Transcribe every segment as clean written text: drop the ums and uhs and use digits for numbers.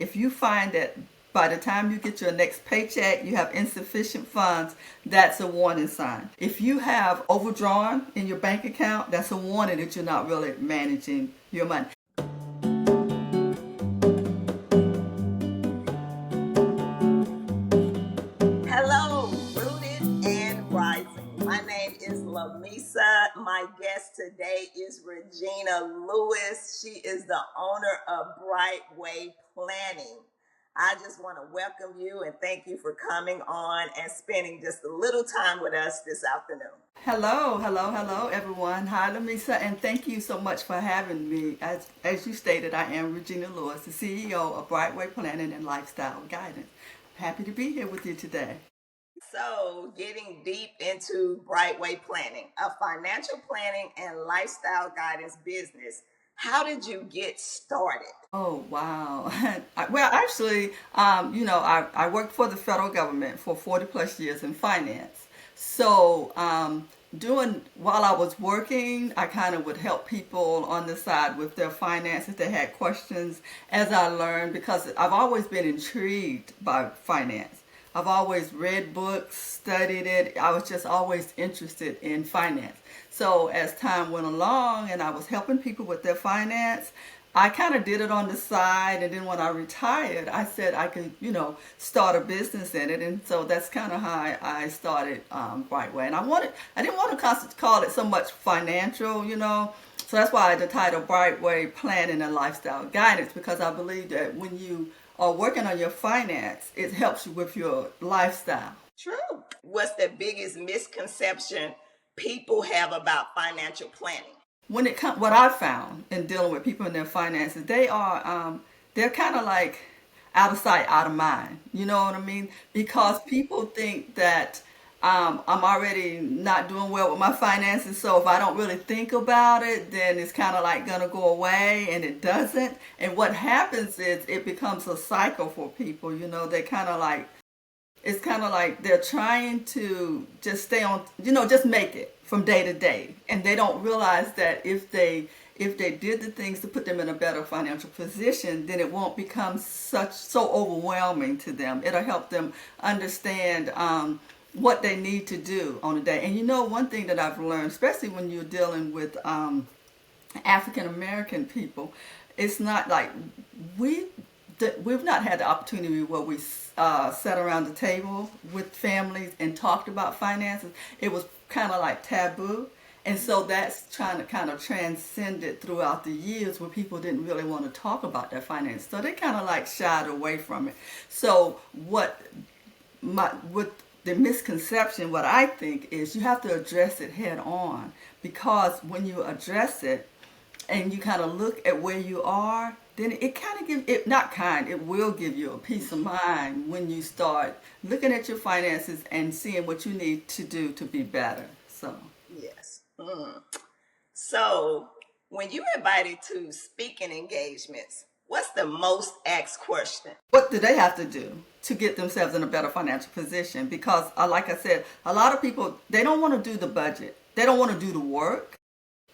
If you find that by the time you get your next paycheck, you have insufficient funds, that's a warning sign. If you have overdrawn in your bank account, that's a warning that you're not really managing your money. Hello, Rooted and Rising. My name is Lamisa. My guest today is Regina Lewis. She is the owner of Brightway Planning. I just want to welcome you and thank you for coming on and spending just a little time with us this afternoon. Hello, hello, hello, everyone. Hi, Lamisa, and thank you so much for having me. As you stated, I am Regina Lewis, the CEO of Brightway Planning and Lifestyle Guidance. Happy to be here with you today. So, getting deep into Brightway Planning, a financial planning and lifestyle guidance business. How did you get started? Oh, wow. Well, actually, I worked for the federal government for 40 plus years in finance. So, doing while I was working, I kind of would help people on the side with their finances. They had questions as I learned because I've always been intrigued by finance. I've always read books, studied it. I was just always interested in finance. So as time went along and I was helping people with their finance, I kind of did it on the side. And then when I retired, I said I could, start a business in it. And so that's kind of how I started Brightway. And I didn't want to call it so much financial. So that's why the title Brightway Planning and Lifestyle Guidance, because I believe that when you are working on your finance, it helps you with your lifestyle. True. What's the biggest misconception people have about financial planning? When it comes, what I found in dealing with people in their finances, they're kind of like out of sight, out of mind. You know what I mean? Because people think that I'm already not doing well with my finances, so if I don't really think about it, then it's kind of like gonna go away, and it doesn't. And what happens is it becomes a cycle for people. They kind of like it's kind of like they're trying to just stay on, just make it from day to day, and they don't realize that if they did the things to put them in a better financial position, then it won't become so overwhelming to them. It'll help them understand what they need to do on a day. And one thing that I've learned, especially when you're dealing with African American people, it's not like we we've not had the opportunity where we sat around the table with families and talked about finances. It was kind of like taboo. And so that's trying to kind of transcend it throughout the years where people didn't really want to talk about their finances. So they kind of like shied away from it. So with the misconception, what I think is you have to address it head on, because when you address it and you kind of look at where you are, then it kind of gives it, not kind, it will give you a peace of mind when you start looking at your finances and seeing what you need to do to be better. So, Yes. So, when you're invited to speaking engagements, what's the most asked question? what do they have to do to get themselves in a better financial position? Because, like I said, a lot of people, they don't want to do the budget, they don't want to do the work,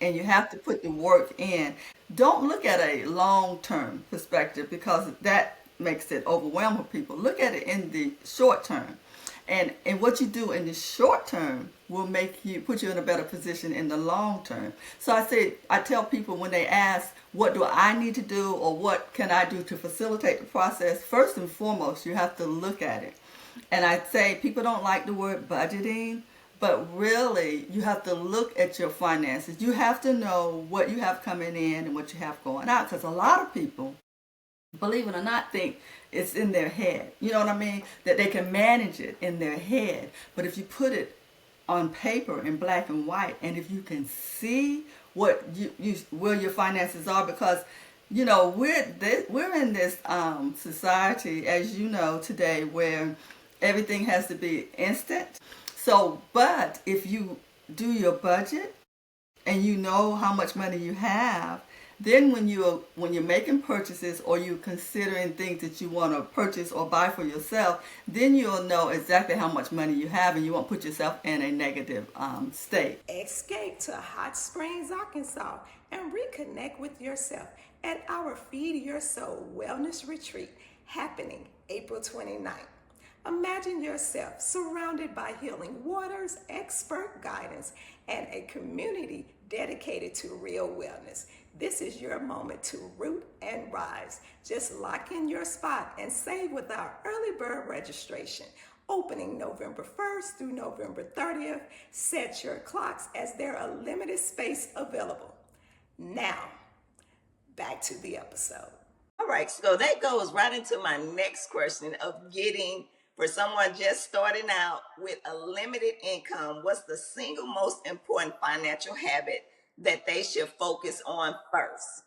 and you have to put the work in. Don't look at a long term perspective, because that makes it overwhelm for people. Look at it in the short term. And what you do in the short term will put you in a better position in the long term. So I tell people when they ask, what do I need to do or what can I do to facilitate the process? First and foremost, you have to look at it. And I say people don't like the word budgeting, but really, you have to look at your finances. You have to know what you have coming in and what you have going out. Because a lot of people, believe it or not, think it's in their head. You know what I mean? That they can manage it in their head. But if you put it on paper in black and white, and if you can see what where your finances are, because we're in this society, as you know, today, where everything has to be instant. So, but if you do your budget and you know how much money you have, then when you're making purchases or you're considering things that you want to purchase or buy for yourself, then you'll know exactly how much money you have, and you won't put yourself in a negative state. Escape to Hot Springs, Arkansas, and reconnect with yourself at our Feed Your Soul Wellness Retreat happening April 29th. Imagine yourself surrounded by healing waters, expert guidance, and a community dedicated to real wellness. This is your moment to root and rise. Just lock in your spot and save with our early bird registration. Opening November 1st through November 30th. Set your clocks as there are limited space available. Now, back to the episode. All right, so that goes right into my next question of getting for someone just starting out with a limited income. What's the single most important financial habit that they should focus on first?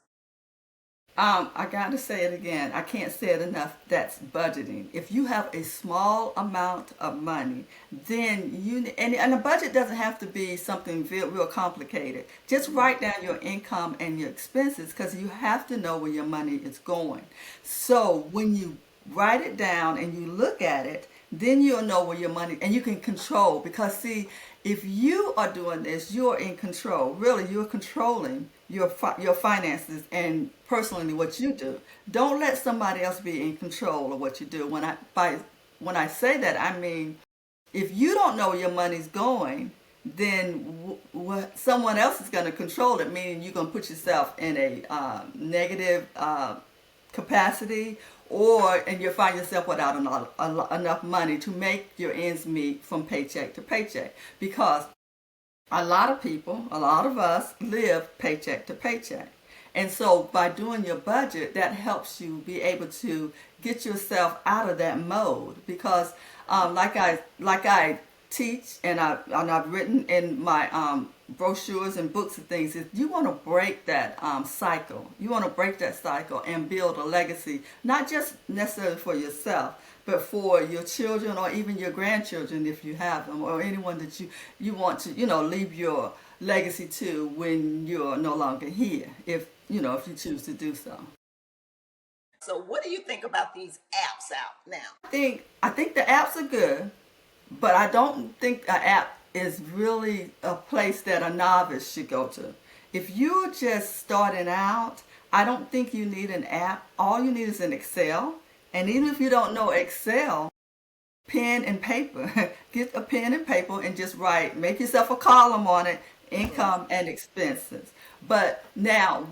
I got to say it again. I can't say it enough. That's budgeting. If you have a small amount of money, then and a budget doesn't have to be something real complicated. Just write down your income and your expenses because you have to know where your money is going. So when you write it down and you look at it, then you'll know where your money and you can control because see, if you are doing this, you're in control. Really, you're controlling your finances and personally what you do. Don't let somebody else be in control of what you do. When I say that, I mean if you don't know where your money's going, then someone else is going to control it. Meaning you're going to put yourself in a negative capacity, and you find yourself without enough money to make your ends meet from paycheck to paycheck because a lot of people, a lot of us live paycheck to paycheck. And so by doing your budget, that helps you be able to get yourself out of that mode because like I teach and I've written in my brochures and books and things is you want to break that cycle. You want to break that cycle and build a legacy, not just necessarily for yourself, but for your children or even your grandchildren if you have them, or anyone that you want to leave your legacy to when you're no longer here, if if you choose to do so. So, what do you think about these apps out now? I think the apps are good, but I don't think an app is really a place that a novice should go to. If you're just starting out, I don't think you need an app. All you need is an Excel. And even if you don't know Excel, pen and paper, get a pen and paper and just write, make yourself a column on it, income and expenses. But now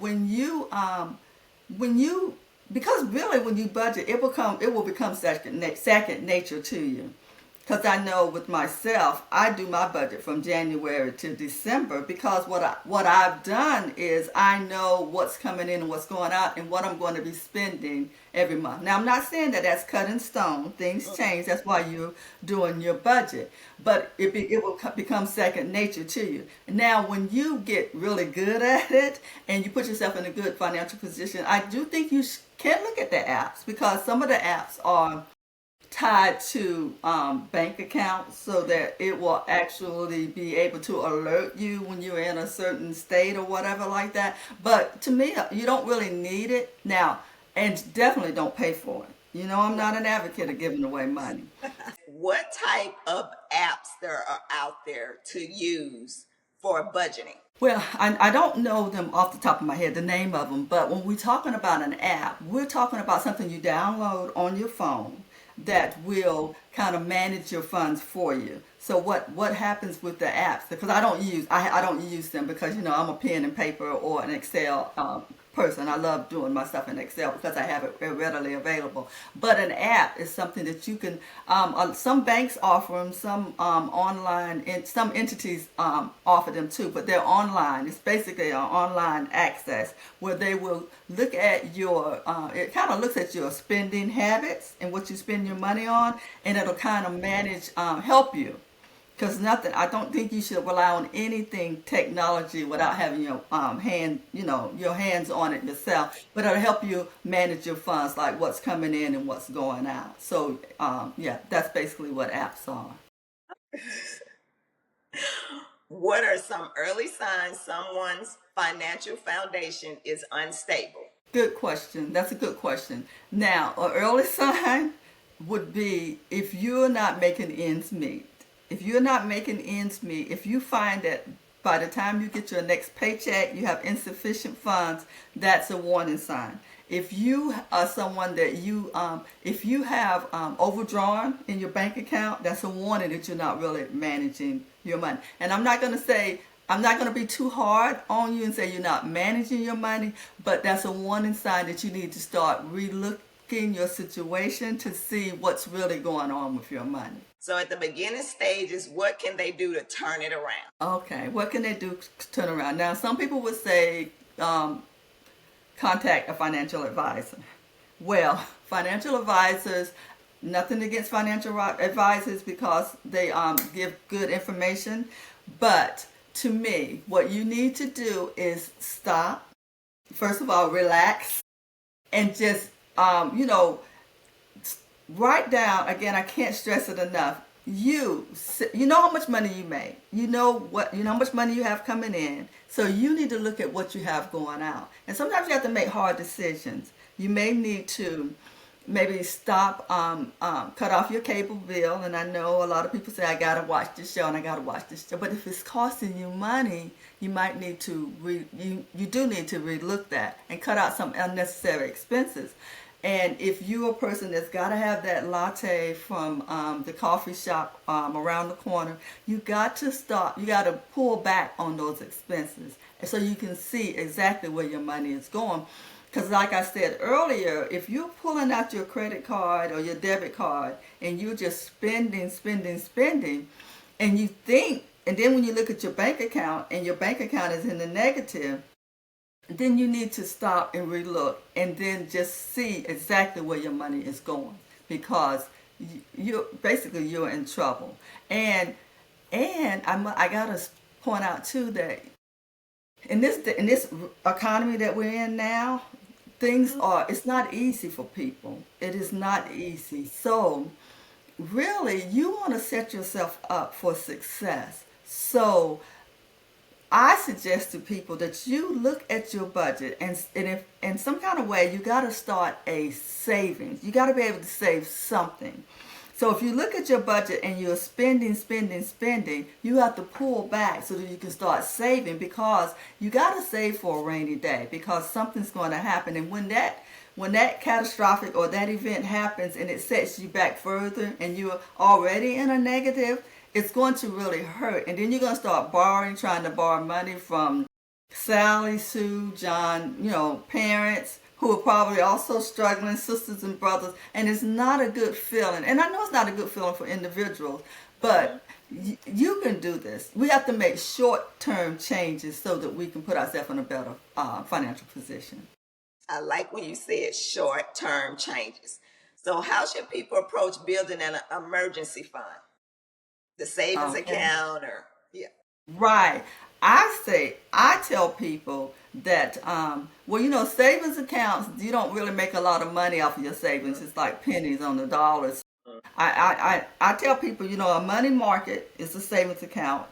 because really when you budget, it will become second nature to you. Because I know with myself, I do my budget from January to December because what I've done is I know what's coming in and what's going out and what I'm going to be spending every month. Now, I'm not saying that that's cut in stone. Things change. That's why you're doing your budget. But it will become second nature to you. Now, when you get really good at it and you put yourself in a good financial position, I do think you can look at the apps because some of the apps are tied to bank accounts so that it will actually be able to alert you when you're in a certain state or whatever like that. But to me, you don't really need it now, and definitely don't pay for it. I'm not an advocate of giving away money. What type of apps there are out there to use for budgeting? Well, I don't know them off the top of my head, the name of them, but when we're talking about an app, we're talking about something you download on your phone that will kind of manage your funds for you. So what happens with the apps? Because I don't use them because I'm a pen and paper or an Excel person. I love doing my stuff in Excel because I have it readily available. But an app is something that you can. Some banks offer them, some online, and some entities offer them too. But they're online. It's basically an online access where they will look at your. It kind of looks at your spending habits and what you spend your money on, and it'll kind of manage, help you. Because I don't think you should rely on anything technology without having your your hands on it yourself. But it'll help you manage your funds, like what's coming in and what's going out. So yeah, that's basically what apps are. What are some early signs someone's financial foundation is unstable? Good question. That's a good question. Now, an early sign would be if you're not making ends meet. If you're not making ends meet, if you find that by the time you get your next paycheck, you have insufficient funds, that's a warning sign. if you are someone that if you have overdrawn in your bank account, that's a warning that you're not really managing your money. And I'm not going to be too hard on you and say you're not managing your money, but that's a warning sign that you need to start relooking your situation to see what's really going on with your money. So at the beginning stages, what can they do to turn it around? Okay, what can they do to turn around? Now, some people would say contact a financial advisor. Well, financial advisors, nothing against financial advisors because they give good information, but to me, what you need to do is stop. First of all, relax and just, write down. Again, I can't stress it enough. You know how much money you make. You know how much money you have coming in. So you need to look at what you have going out. And sometimes you have to make hard decisions. You may need to maybe stop, cut off your cable bill. And I know a lot of people say, I got to watch this show and I got to watch this show. But if it's costing you money, you might need to, you do need to relook that and cut out some unnecessary expenses. And if you're a person that's got to have that latte from the coffee shop around the corner, you got to pull back on those expenses so you can see exactly where your money is going. Because like I said earlier, if you're pulling out your credit card or your debit card and you're just spending, and you think, and then when you look at your bank account and your bank account is in the negative, then you need to stop and relook and then just see exactly where your money is going, because you're in trouble. And I gotta point out too that in this economy that we're in now, it's not easy for people. It is not easy. So really, you want to set yourself up for success. So I suggest to people that you look at your budget, and if in some kind of way you got to start a savings. You got to be able to save something. So if you look at your budget and you're spending, you have to pull back so that you can start saving, because you got to save for a rainy day, because something's going to happen. And when that catastrophic or that event happens and it sets you back further and you're already in a negative, it's going to really hurt. And then you're going to start trying to borrow money from Sally, Sue, John, parents who are probably also struggling, sisters and brothers. And it's not a good feeling. And I know it's not a good feeling for individuals, but you can do this. We have to make short-term changes so that we can put ourselves in a better financial position. I like when you said short-term changes. So how should people approach building an emergency fund? The savings Okay. account, or yeah. Right. I tell people that, savings accounts, you don't really make a lot of money off of your savings. It's like pennies on the dollars. I tell people, a money market is a savings account.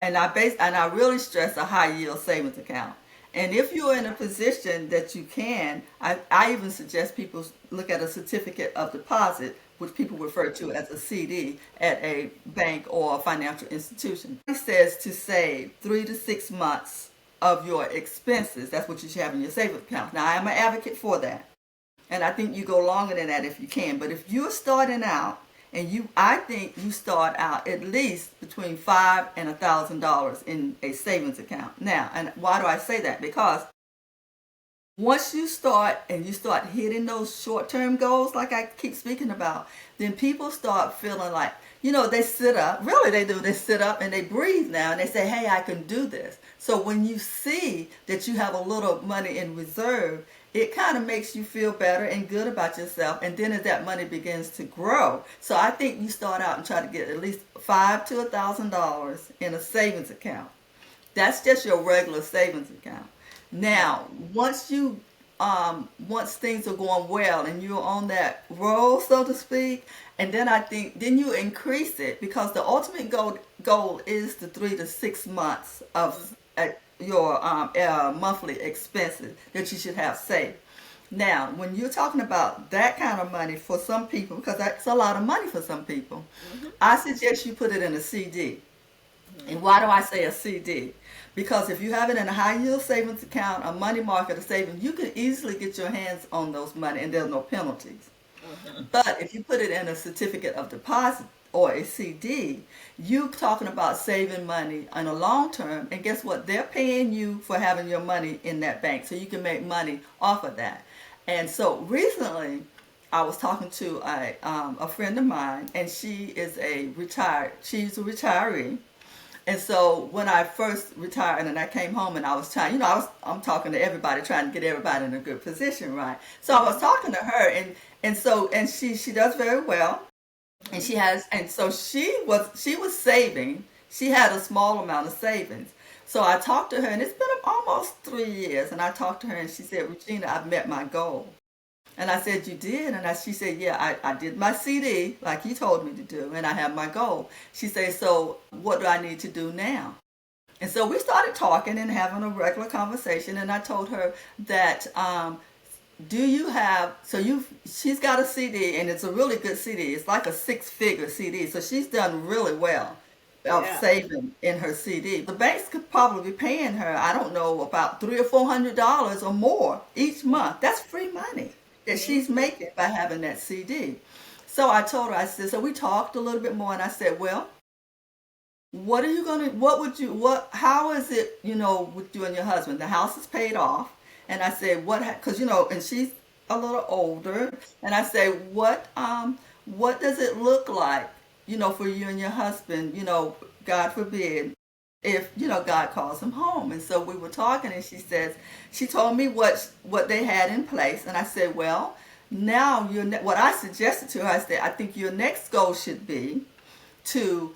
And I really stress a high yield savings account. And if you're in a position that you can, I even suggest people look at a certificate of deposit, which people refer to as a CD at a bank or a financial institution. It says to save 3 to 6 months of your expenses. That's what you should have in your savings account. Now, I am an advocate for that. And I think you go longer than that if you can. But if you're starting out, I think you start out at least between $5 and $1,000 in a savings account. Now, and why do I say that? Because once you start hitting those short-term goals, like I keep speaking about, then people start feeling like, they sit up. Really, they do. They sit up and they breathe now, and they say, hey, I can do this. So when you see that you have a little money in reserve, it kind of makes you feel better and good about yourself. And then as that money begins to grow, so I think you start out and try to get at least $5 to $1,000 in a savings account. That's just your regular savings account. Now, once things are going well and you're on that roll, so to speak, and then I think then you increase it, because the ultimate goal is the 3 to 6 months of your monthly expenses that you should have saved. Now, when you're talking about that kind of money for some people, because that's a lot of money for some people, I suggest you put it in a CD. And why do I say a CD? Because if you have it in a high yield savings account, a money market, or savings, you can easily get your hands on those money and there's no penalties. Mhm. But if you put it in a certificate of deposit or a CD, you talking about saving money in a long term, and guess what? They're paying you for having your money in that bank, so you can make money off of that. And so recently, I was talking to a friend of mine, and she's a retiree, and so when I first retired and I came home and I was trying, I'm talking to everybody, trying to get everybody in a good position, right? So I was Mhm. talking to her, and she does very well, and Mhm. so she was saving. She had a small amount of savings. So I talked to her, and it's been almost 3 years, and I talked to her, and she said, Regina, I've met my goal. And I said, you did? She said, yeah, I did my CD like you told me to do, and I have my goal. She said, so what do I need to do now? And so we started talking and having a regular conversation, and I told her that, do you have, she's got a CD, and it's a really good CD. It's like a six-figure CD, so she's done really well of Yeah. saving in her CD. The banks could probably be paying her, I don't know, about $300 or $400 or more each month. That's free money that she's Mhm. making by having that CD. So I told her, I said, so we talked a little bit more, and I said, well, how is it, with you and your husband? The house is paid off. And I said, because, and she's a little older. And I say, what does it look like, for you and your husband, God forbid, if, God calls him home. And so we were talking, and she told me what they had in place. And I said, well, now what I suggested to her, I said, I think your next goal should be to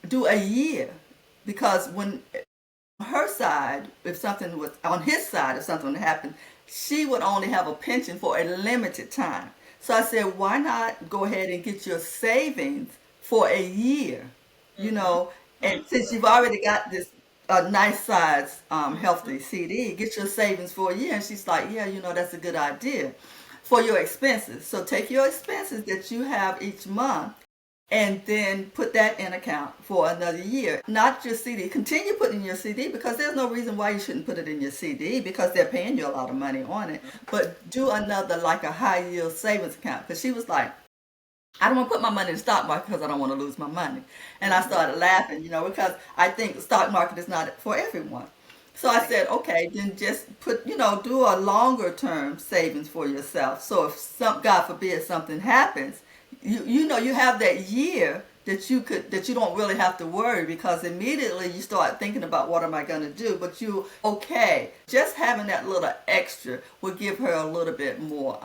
do a year, because when her side, if something was on his side, if something happened, she would only have a pension for a limited time. So I said, why not go ahead and get your savings for a year, you Mhm. know, and since you've already got this nice size, Mhm. healthy CD, get your savings for a year. And she's like, yeah, that's a good idea for your expenses. So take your expenses that you have each month and then put that in account for another year. Not just CD. Continue putting your CD, because there's no reason why you shouldn't put it in your CD, because they're paying you a lot of money on it. But do another, like a high yield savings account, because she was like, I don't want to put my money in the stock market because I don't want to lose my money. And I Mhm. started laughing, because I think the stock market is not for everyone. So I Right. said, okay, then just do a longer term savings for yourself. So if God forbid something happens, you have that year that you don't really have to worry, because immediately you start thinking about, what am I going to do? But you okay, just having that little extra will give her a little bit more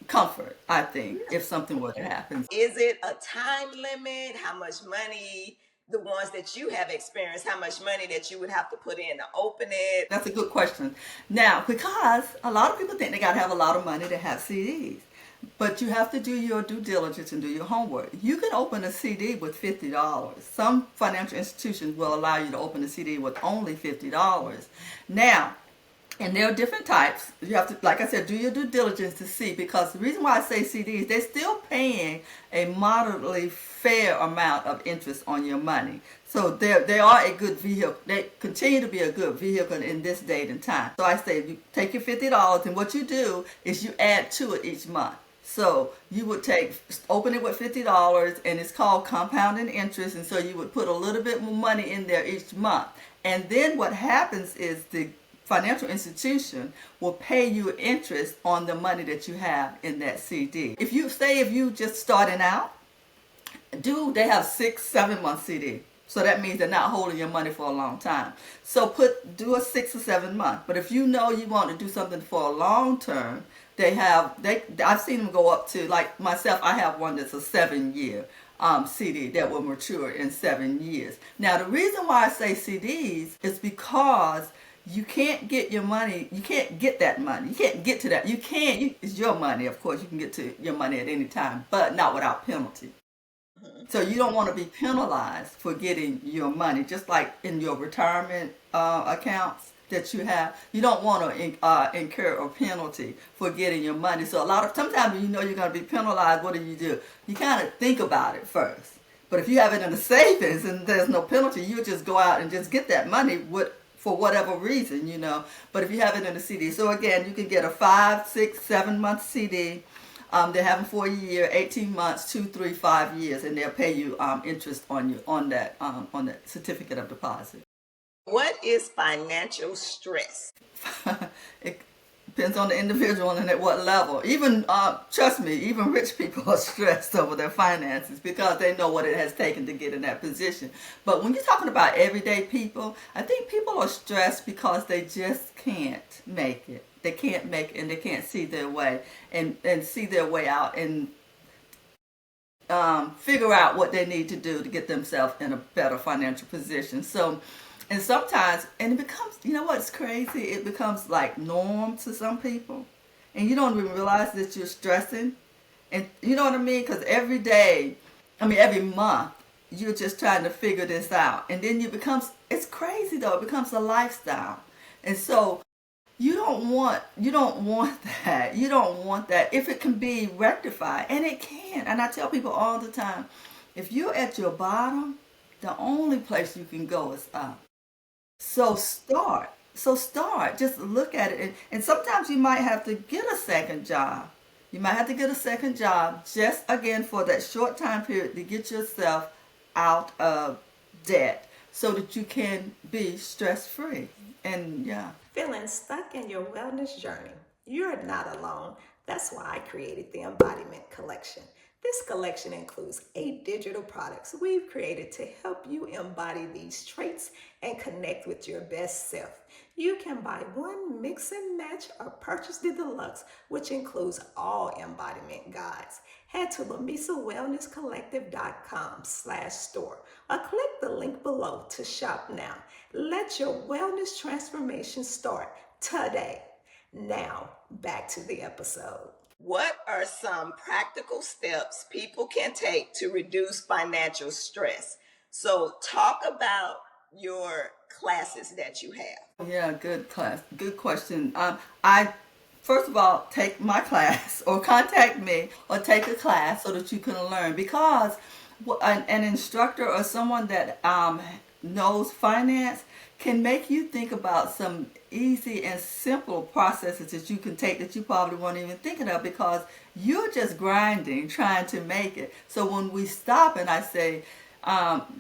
comfort, I think, if something were to happen. Is it a time limit? How much money, the ones that you have experienced, how much money that you would have to put in to open it? That's a good question. Now, because a lot of people think they got to have a lot of money to have CDs, but you have to do your due diligence and do your homework. You can open a CD with $50. Some financial institutions will allow you to open a CD with only $50. Now, and there are different types. You have to, like I said, do your due diligence to see, because the reason why I say CDs, they're still paying a moderately fair amount of interest on your money. So they are a good vehicle. They continue to be a good vehicle in this date and time. So I say, you take your $50, and what you do is you add to it each month. So you would open it with $50, and it's called compounding interest. And so you would put a little bit more money in there each month. And then what happens is the financial institution will pay you interest on the money that you have in that CD. If you just starting out, they have 6 7 month CD. So that means they're not holding your money for a long time. So do a 6 or 7 month. But if you know you want to do something for a long term, I've seen them go up to, like myself, I have one that's a 7 year CD that will mature in 7 years. Now the reason why I say CDs is because you can't get your money. You can't get that money. You can't get to that. You can't. It's your money, of course. You can get to your money at any time, but not without penalty. Mhm. So you don't want to be penalized for getting your money, just like in your retirement accounts that you have. You don't want to incur a penalty for getting your money. So sometimes when you know you're going to be penalized, what do? You kind of think about it first But if you have it in the savings and there's no penalty, you just go out and just get that money for whatever reason, But if you have it in a CD, so again, you can get a 5, 6, 7 month CD. They have them for a year, 18 months, 2, 3, 5 years, and they'll pay you interest on that certificate of deposit. What is financial stress? It depends on the individual and at what level. Even trust me, even rich people are stressed over their finances because they know what it has taken to get in that position. But when you're talking about everyday people, I think people are stressed because they just can't make it. They can't make it, and they can't see their way and see their way out and figure out what they need to do to get themselves in a better financial position. So, and sometimes, and it becomes, what's crazy? It becomes like norm to some people, and you don't even realize that you're stressing. And you know what I mean? Because every day, every month, you're just trying to figure this out, and then it's crazy though. It becomes a lifestyle, and so you don't want that. You don't want that. If it can be rectified, and it can. And I tell people all the time, if you're at your bottom, the only place you can go is up. So start. Just look at it. And sometimes you might have to get a second job. You might have to get a second job just again for that short time period to get yourself out of debt so that you can be stress free. And yeah. Feeling stuck in your wellness journey? You're not alone. That's why I created the Embodiment Collection. This collection includes 8 digital products we've created to help you embody these traits and connect with your best self. You can buy one, mix and match, or purchase the deluxe, which includes all embodiment guides. Head to LamisaWellnessCollective.com/store or click the link below to shop now. Let your wellness transformation start today. Now, back to the episode. What are some practical steps people can take to reduce financial stress? So, talk about your classes that you have. Yeah, good question. I first of all take my class or contact me or take a class so that you can learn because an instructor or someone that knows finance can make you think about some easy and simple processes that you can take that you probably weren't even thinking of because you're just grinding trying to make it. So when we stop and I say,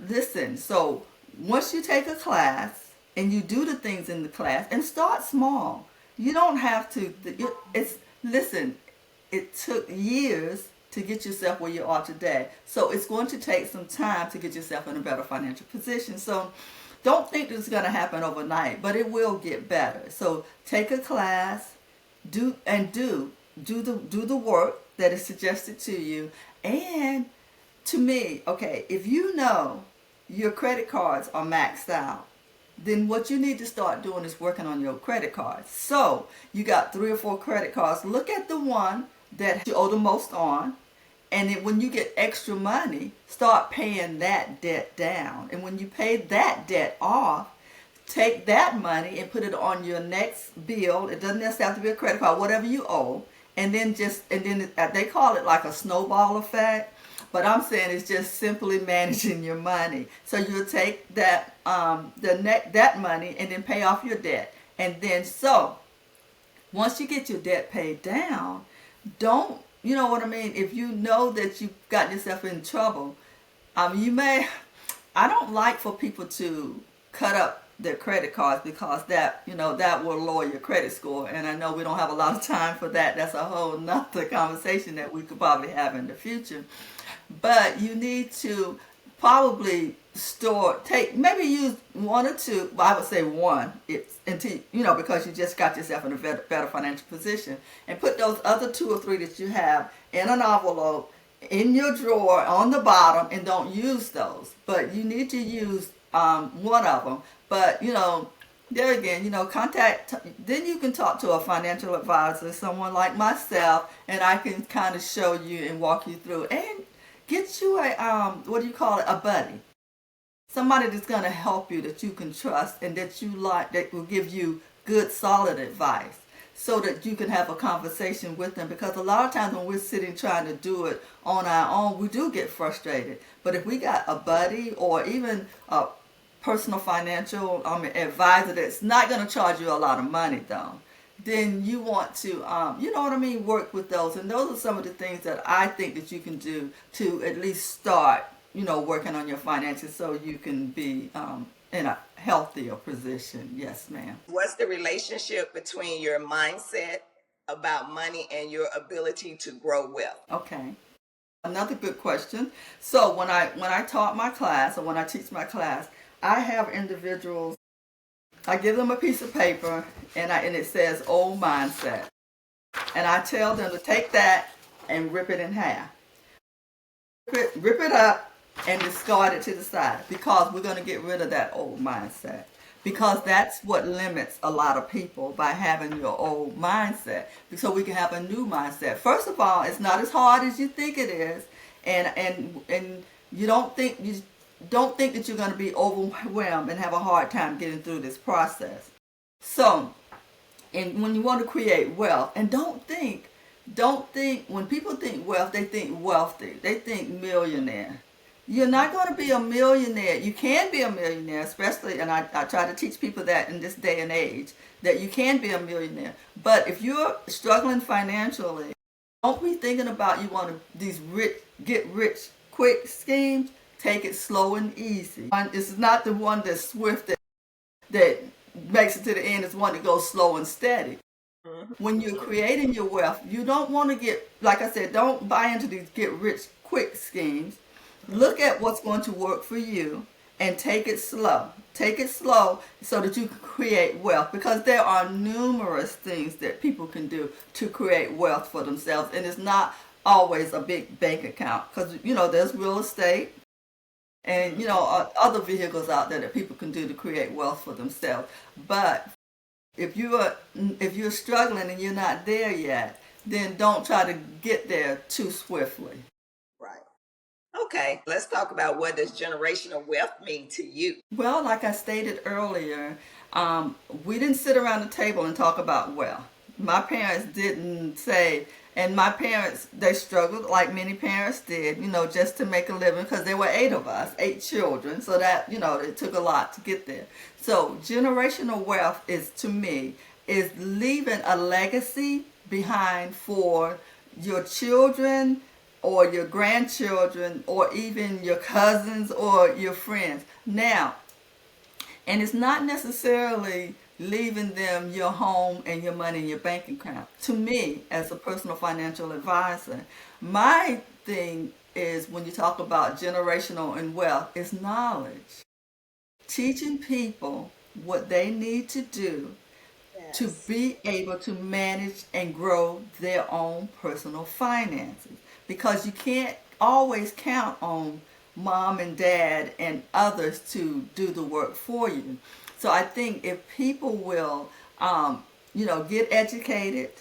listen, so once you take a class and you do the things in the class and start small, you don't have to, listen, it took years to get yourself where you are today. So it's going to take some time to get yourself in a better financial position. So don't think this is going to happen overnight, but it will get better. So take a class, do the work that is suggested to you. And to me, okay, if you know your credit cards are maxed out, then what you need to start doing is working on your credit cards. So you got 3 or 4 credit cards. Look at the one that you owe the most on. And then when you get extra money, start paying that debt down. And when you pay that debt off, take that money and put it on your next bill. It doesn't necessarily have to be a credit card, whatever you owe. And then they call it like a snowball effect. But I'm saying it's just simply managing your money. So you'll take that that money and then pay off your debt. And then so once you get your debt paid down, don't, you know what I mean? If you know that you've gotten yourself in trouble, I don't like for people to cut up their credit cards because that will lower your credit score. And I know we don't have a lot of time for that. That's a whole nother conversation that we could probably have in the future. But you need to probably maybe use 1 or 2, but I would say 1, until, because you just got yourself in a better financial position, and put those other 2 or 3 that you have in an envelope in your drawer on the bottom, and don't use those. But you need to use one of them. But there again, then you can talk to a financial advisor, someone like myself, and I can kind of show you and walk you through and get you a buddy. Somebody that's going to help you, that you can trust and that you like, that will give you good, solid advice. so that you can have a conversation with them. Because a lot of times when we're sitting trying to do it on our own, we do get frustrated. But if we got a buddy or even a personal financial advisor that's not going to charge you a lot of money though, then you want to, you know what I mean, work with those. And those are some of the things that I think that you can do to at least start, working on your finances so you can be in a healthier position. Yes, ma'am. What's the relationship between your mindset about money and your ability to grow wealth? Okay. Another good question. So when I taught my class, or when I teach my class, I have individuals. I give them a piece of paper, and it says old mindset, and I tell them to take that and rip it in half, rip it up, and discard it to the side, because we're going to get rid of that old mindset. Because that's what limits a lot of people, by having your old mindset. So we can have a new mindset. First of all, it's not as hard as you think it is, and you don't think that you're going to be overwhelmed and have a hard time getting through this process. So, and when you want to create wealth, and don't think when people think wealth, they think wealthy, they think millionaire. You're not going to be a millionaire. You can be a millionaire, especially, and I try to teach people that in this day and age, that you can be a millionaire. But if you're struggling financially, don't be thinking about you want these get rich quick schemes. Take it slow and easy. This is not the one that's swift, that makes it to the end. It's one that goes slow and steady. When you're creating your wealth, you don't want to get, like I said, don't buy into these get rich quick schemes. Look at what's going to work for you and take it slow. Take it slow so that you can create wealth, because there are numerous things that people can do to create wealth for themselves. And it's not always a big bank account, because, there's real estate and, other vehicles out there that people can do to create wealth for themselves. But if you're struggling and you're not there yet, then don't try to get there too swiftly. Right. Okay, let's talk about, what does generational wealth mean to you? Well, like I stated earlier, we didn't sit around the table and talk about wealth. My parents didn't say, and my parents, they struggled like many parents did, just to make a living, because there were 8 of us, 8 children. So that, it took a lot to get there. So generational wealth to me, is leaving a legacy behind for your children or your grandchildren or even your cousins or your friends. Now, and it's not necessarily leaving them your home and your money in your bank account. To me, as a personal financial advisor, my thing is, when you talk about generational and wealth, is knowledge. Teaching people what they need to do to Yes. be able to manage and grow their own personal finances. Because you can't always count on mom and dad and others to do the work for you. So I think if people will, get educated,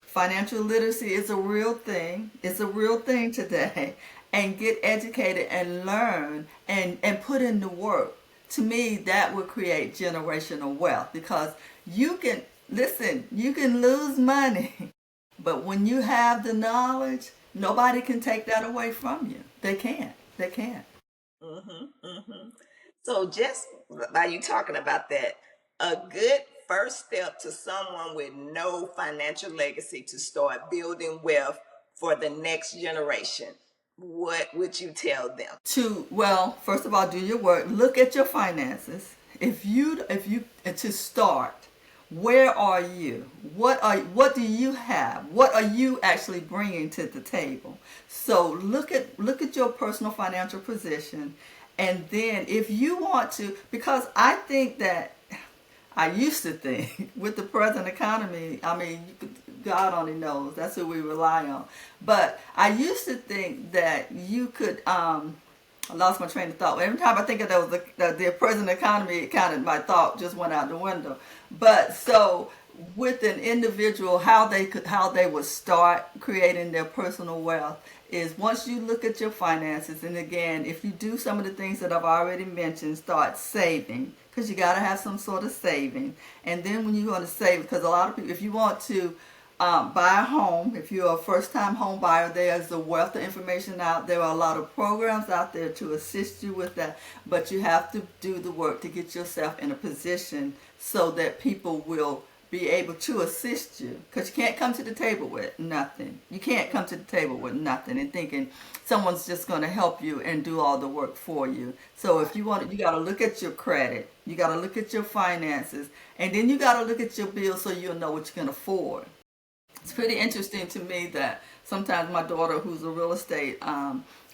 financial literacy is a real thing. It's a real thing today. And get educated and learn and put in the work. To me, that would create generational wealth, because you can lose money, but when you have the knowledge, nobody can take that away from you. They can't. They can't. So, just by you talking about that, a good first step to someone with no financial legacy to start building wealth for the next generation, what would you tell them? Well, first of all, do your work. Look at your finances. If you to start, where are you? What do you have? What are you actually bringing to the table? So look at your personal financial position, and then if you want to, because I think that I used to think with the present economy, God only knows, that's who we rely on. But I used to think that you could, I lost my train of thought. Every time I think of the present economy, it kind of, my thought just went out the window. But so with an individual, how they would start creating their personal wealth is once you look at your finances, and again, if you do some of the things that I've already mentioned, start saving, because you got to have some sort of saving. And then when you want to save, because a lot of people, if you want to buy a home, if you're a first time home buyer, there's a wealth of information out there. Are a lot of programs out there to assist you with that, but you have to do the work to get yourself in a position so that people will be able to assist you, because you can't come to the table with nothing. You can't come to the table with nothing and thinking someone's just going to help you and do all the work for you. So if you want it, you got to look at your credit, you got to look at your finances, and then you got to look at your bills so you'll know what you can afford. It's pretty interesting to me that sometimes my daughter, who's a real estate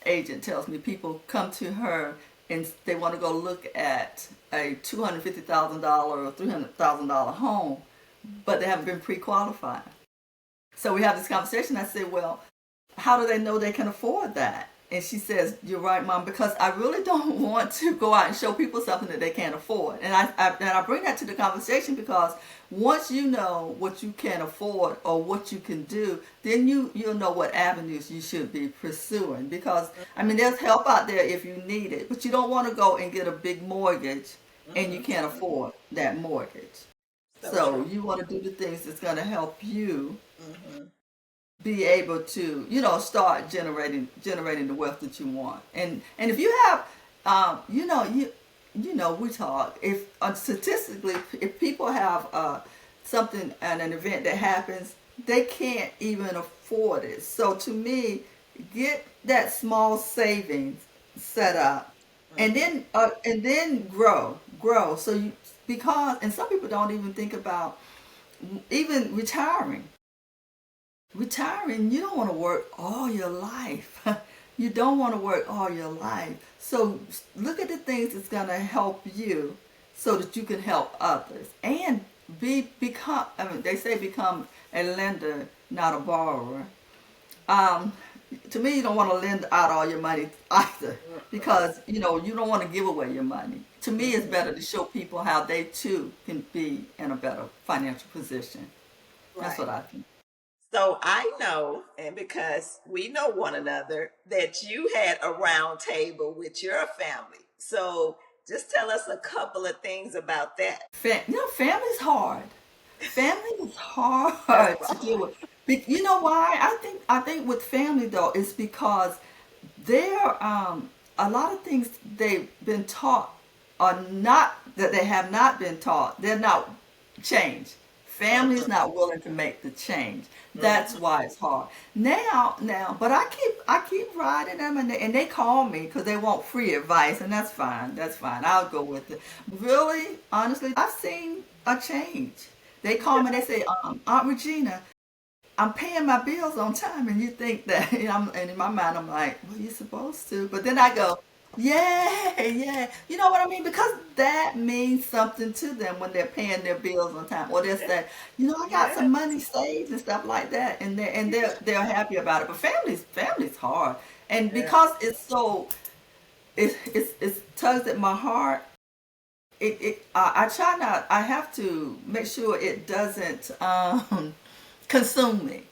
agent, tells me people come to her and they want to go look at a $250,000 or $300,000 home, but they haven't been pre-qualified. So we have this conversation. I say, well, how do they know they can afford that? And she says, you're right, Mom, because I really don't want to go out and show people something that they can't afford. And I bring that to the conversation because once you know what you can afford or what you can do, then you'll know what avenues you should be pursuing. Because, I mean, there's help out there if you need it, but you don't want to go and get a big mortgage and you can't afford that mortgage. So So true. you want to do the things that's going to help you Hmm. be able to, start generating the wealth that you want. And if you have, we talk, if statistically, if people have something and an event that happens, they can't even afford it. So to me, get that small savings set up, and then grow. So you, because, and some people don't even think about even retiring. You don't want to work all your life. You don't want to work all your life. So look at the things that's going to help you so that you can help others and become, I mean, they say become a lender, not a borrower. um, to me, you don't want to lend out all your money either, because you don't want to give away your money. To me, it's better to show people how they too can be in a better financial position. That's Right. what I think. So I know, and because we know one another, that you had a round table with your family. So just tell us a couple of things about that. Family's hard. Family is That's hard to deal right. with. You know why? I think with family though, it's because they're a lot of things they've been taught are not, that they have not been taught. They're not changed. Family's Hmm. not willing to make the change. That's Hmm. why it's hard. Now, but I keep riding them, and they call me because they want free advice, and that's fine. That's fine. I'll go with it. Really, honestly, I've seen a change. They call me. They say, Aunt Regina, I'm paying my bills on time, and you think that, and in my mind, I'm like, well, you're supposed to. But then I go, yeah, yeah. You know what I mean? Because that means something to them when they're paying their bills on time. Or they'll say, I got some Yes. money saved and stuff like that. And they're, and Yeah. they're, they're happy about it. But family's hard. And Yeah. because it's so, it's tugs at my heart, I try not, I have to make sure it doesn't consume me,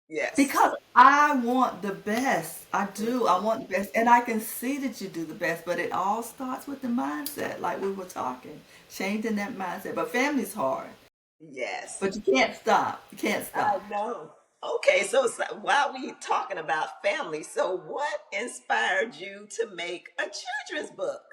Yes. because I want the best. I do. I Hmm. want the best. And I can see that you do the best, but it all starts with the mindset, like we were talking, changing that mindset. But family's hard, Yes. but you can't stop. You can't I stop. know. Okay, so while we talking about family, so what inspired you to make a children's book?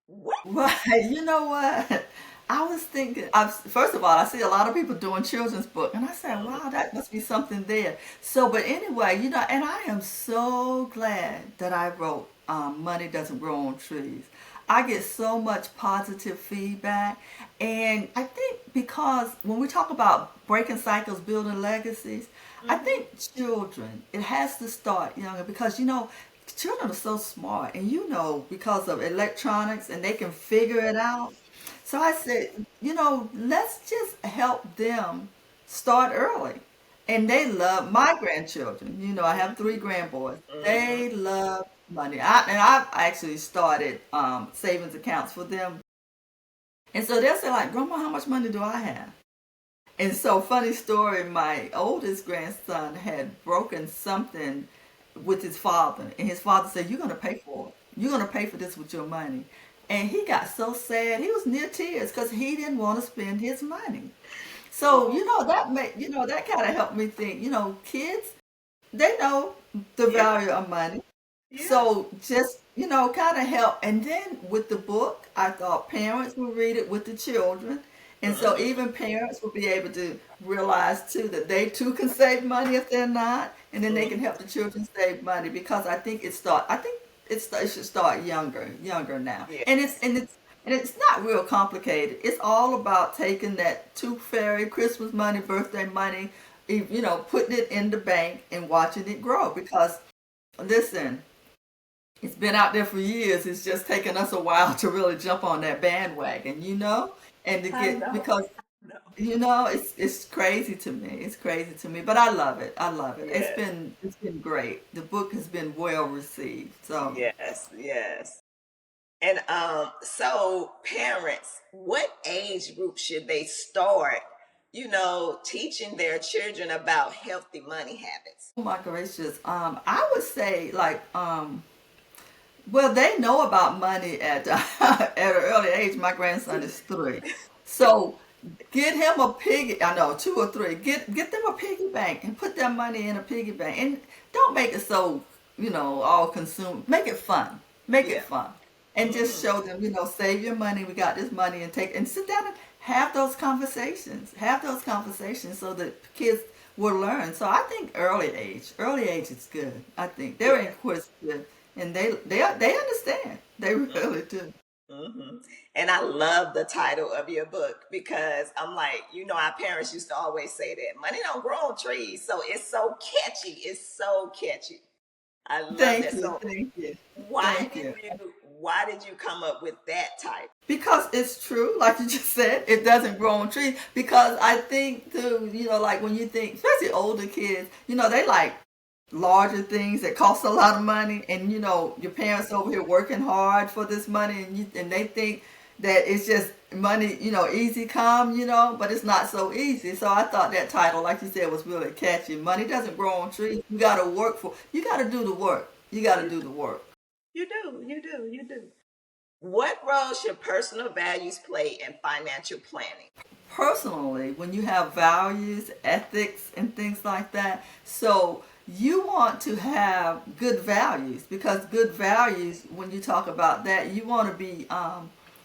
What? Right. You know what? I was thinking, first of all, I see a lot of people doing children's book, and I said, wow, that must be something there. So, but anyway, and I am so glad that I wrote Money Doesn't Grow on Trees. I get so much positive feedback, and I think because when we talk about breaking cycles, building legacies, I Hmm. think children, it has to start younger, because children are so smart, and because of electronics, and they can figure it out. So I said, let's just help them start early. And they love my grandchildren. I have three grandboys. Hmm. They love money. I've actually started savings accounts for them. And so they'll say, like, Grandma, how much money do I have? And so, funny story, my oldest grandson had broken something with his father, and his father said, "You're going to pay for it. You're going to pay for this with your money." And he got so sad. He was near tears because he didn't want to spend his money. So, that kind of helped me think, kids, they know the Yeah, value of money. yeah. So just, kind of help. And then with the book, I thought parents would read it with the children. And so Mhm. even parents will be able to realize too that they too can save money if they're not, and then they can Mhm. help the children save money because I think it should start younger now. And it's Yes. and it's and it's not real complicated. It's all about taking that tooth fairy Christmas money, birthday money, putting it in the bank and watching it grow because listen, it's been out there for years. It's just taken us a while to really jump on that bandwagon, and to I get know. because No. it's crazy to me. It's crazy to me, but I love it. I love it. Yes. It's been great. The book has been well received. So Yes. Yes. And so parents, what age group should they start, teaching their children about healthy money habits? oh my gracious, I would say like well, they know about money at at an early age. My grandson is 3, so get him a piggy. I know 2 or 3. Get them a piggy bank and put their money in a piggy bank, and don't make it so all consumed. Make it fun. Make it Yeah. fun, and just Hmm. show them save your money. We got this money, and sit down and have those conversations. Have those conversations so that kids will learn. So I think early age is good. I think they're Yeah. inquisitive and they understand. They really do. Hmm. And I love the title of your book because I'm like, our parents used to always say that money don't grow on trees. So it's so catchy. It's so catchy. I love Thank that. you, So thank you, why thank did you. you why did you come up with that title? Because it's true, like you just said, it doesn't grow on trees. Because I think too, like when you think, especially older kids, they like larger things that cost a lot of money, and your parents over here working hard for this money, and they think that it's just money, easy come, but it's not so easy. So I thought that title, like you said, was really catchy. Money doesn't grow on trees. You got to work for. You got to do the work. You got to You do the work. you do, you do, you do. What role should personal values play in financial planning? Personally, when you have values, ethics, and things like that, so you want to have good values because good values, when you talk about that, you want to be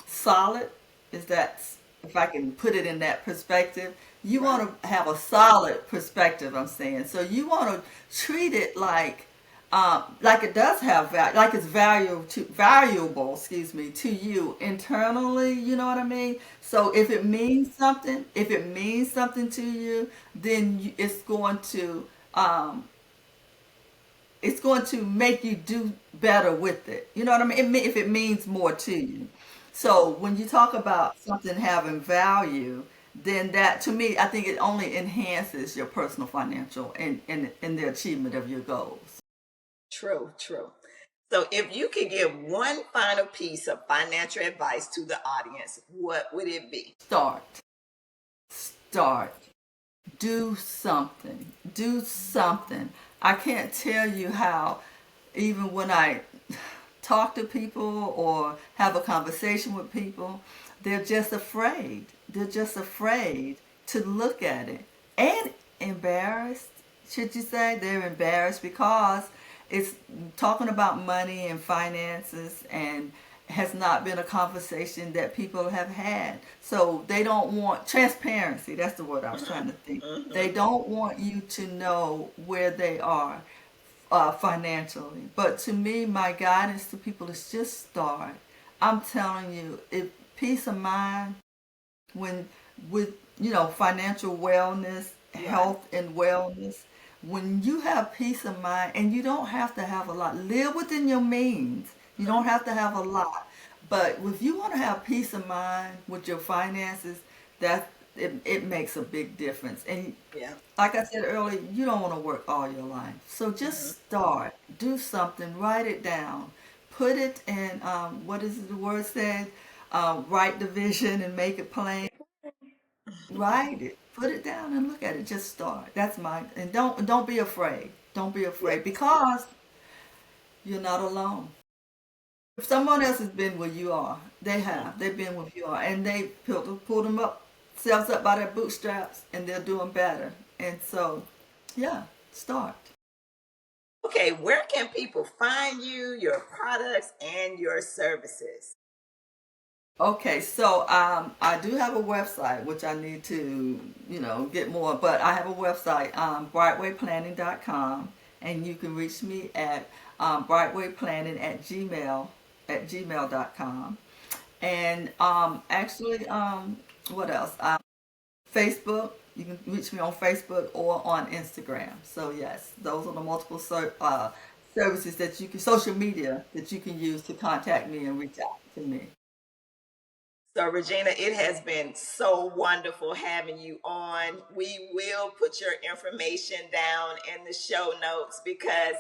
solid. Is that if I can put it in that perspective? You Right. want to have a solid perspective. I'm saying so. You want to treat it like it does have value, like it's valuable, excuse me, to you internally. You know what I mean? So if it means something to you, then it's going to make you do better with it. You know what I mean? If it means more to you. So when you talk about something having value, then that to me, I think it only enhances your personal financial and the achievement of your goals. True, true. So if you could give one final piece of financial advice to the audience, what would it be? Start. Start. Do something. Do something. I can't tell you how, even when I talk to people or have a conversation with people, they're just afraid. They're just afraid to look at it. And embarrassed, should you say? They're embarrassed because it's talking about money and finances and has not been a conversation that people have had. So they don't want transparency. That's the word I was trying to think. They Hmm. don't want you to know where they are financially. But to me, my guidance to people is just start. I'm telling you, if peace of mind when with financial wellness, Right. health and wellness, when you have peace of mind and you don't have to have a lot, live within your means. You don't have to have a lot. But if you want to have peace of mind with your finances, that it makes a big difference. And Yeah. like I said earlier, you don't want to work all your life. So Hmm. just start. Do something. Write it down. Put it in, what is it the word said? Write the vision and make it plain. Write it, put it down, and look at it. Just start. That's my and don't be afraid. Don't be Yeah. afraid because you're not alone. If someone else has been where you are, they Mm. have. They've been where you are, and they pulled them up, themselves up by their bootstraps, and they're doing better. And so, yeah, start. Okay, where can people find you, your products, and your services? Okay, so I do have a website which I need to, get more, but I have a website, brightwayplanning.com, and you can reach me at brightwayplanning at gmail.com. And actually, what else? Facebook. You can reach me on Facebook or on Instagram. So yes, those are the multiple services that you can, social media that you can use to contact me and reach out to me. So, Regina, it has been so wonderful having you on. We will put your information down in the show notes because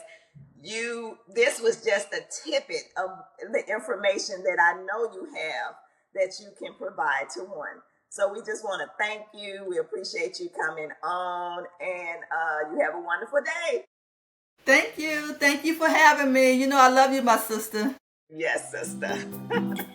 this was just a tidbit of the information that I know you have that you can provide to one. So, we just want to thank you. We appreciate you coming on, and you have a wonderful day. Thank you. Thank you for having me. I love you, my sister. Yes, sister.